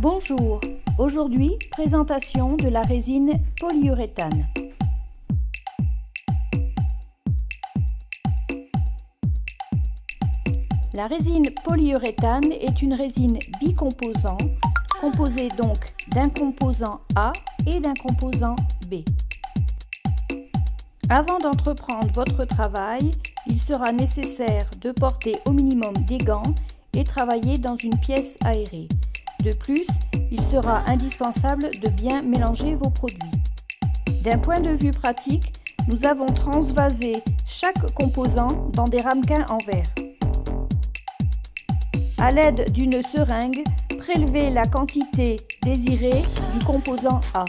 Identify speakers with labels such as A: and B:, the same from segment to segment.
A: Bonjour, aujourd'hui présentation de la résine polyuréthane. La résine polyuréthane est une résine bicomposant, composée donc d'un composant A et d'un composant B. Avant d'entreprendre votre travail, il sera nécessaire de porter au minimum des gants et travailler dans une pièce aérée. De plus, il sera indispensable de bien mélanger vos produits. D'un point de vue pratique, nous avons transvasé chaque composant dans des ramequins en verre. À l'aide d'une seringue, prélevez la quantité désirée du composant A.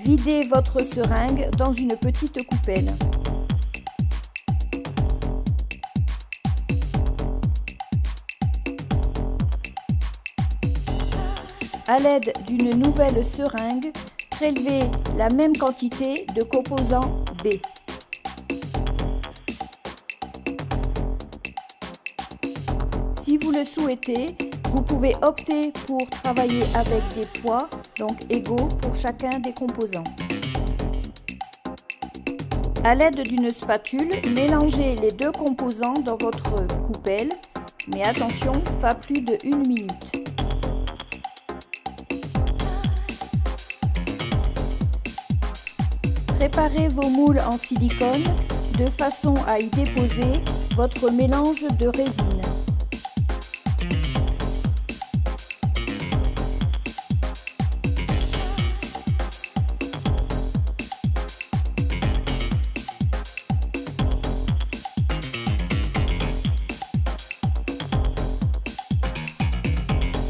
A: Videz votre seringue dans une petite coupelle. À l'aide d'une nouvelle seringue, prélevez la même quantité de composant B. Si vous le souhaitez, vous pouvez opter pour travailler avec des poids, donc égaux pour chacun des composants. À l'aide d'une spatule, mélangez les deux composants dans votre coupelle, mais attention, pas plus de 1 minute. Préparez vos moules en silicone de façon à y déposer votre mélange de résine.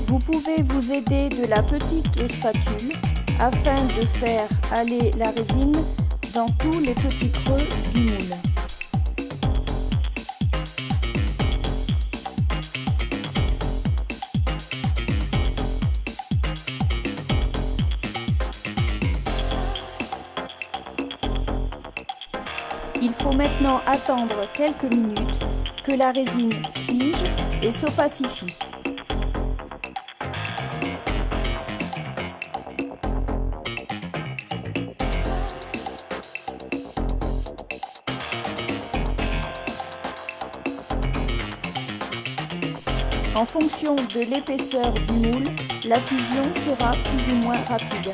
A: Vous pouvez vous aider de la petite spatule afin de faire aller la résine dans tous les petits creux du moule. Il faut maintenant attendre quelques minutes que la résine fige et s'opacifie. En fonction de l'épaisseur du moule, la fusion sera plus ou moins rapide.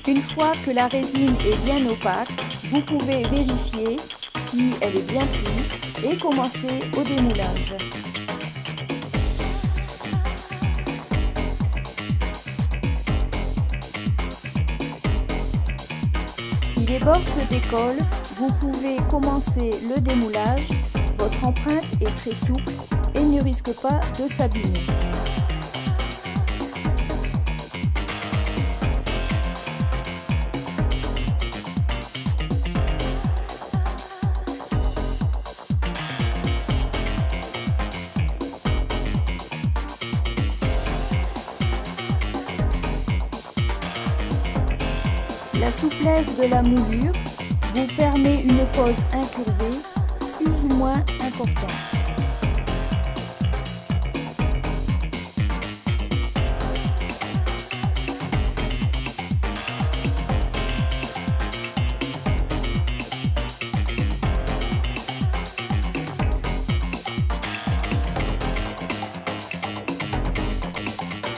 A: Une fois que la résine est bien opaque, vous pouvez vérifier si elle est bien prise et commencer au démoulage. Si les bords se décollent, vous pouvez commencer le démoulage. Votre empreinte est très souple et ne risque pas de s'abîmer. La souplesse de la moulure vous permet une pose incurvée plus ou moins importante.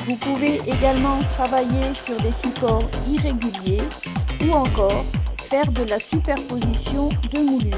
A: Vous pouvez également travailler sur des supports irréguliers ou encore faire de la superposition de moulures.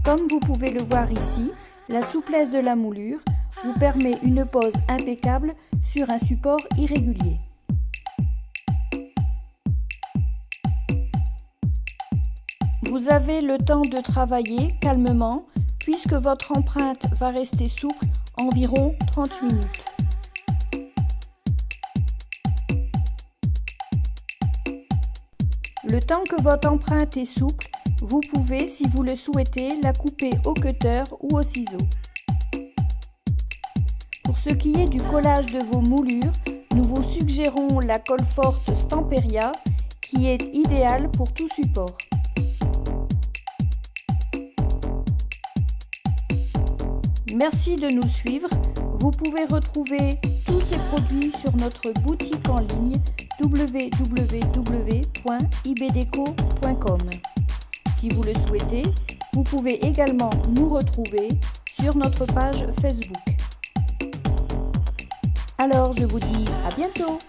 A: Comme vous pouvez le voir ici, la souplesse de la moulure vous permet une pose impeccable sur un support irrégulier. Vous avez le temps de travailler calmement puisque votre empreinte va rester souple environ 30 minutes. Le temps que votre empreinte est souple, vous pouvez, si vous le souhaitez, la couper au cutter ou au ciseau. Pour ce qui est du collage de vos moulures, nous vous suggérons la colle forte Stamperia qui est idéale pour tout support. Merci de nous suivre. Vous pouvez retrouver tous ces produits sur notre boutique en ligne www.ibdeco.com. Si vous le souhaitez, vous pouvez également nous retrouver sur notre page Facebook. Alors, je vous dis à bientôt!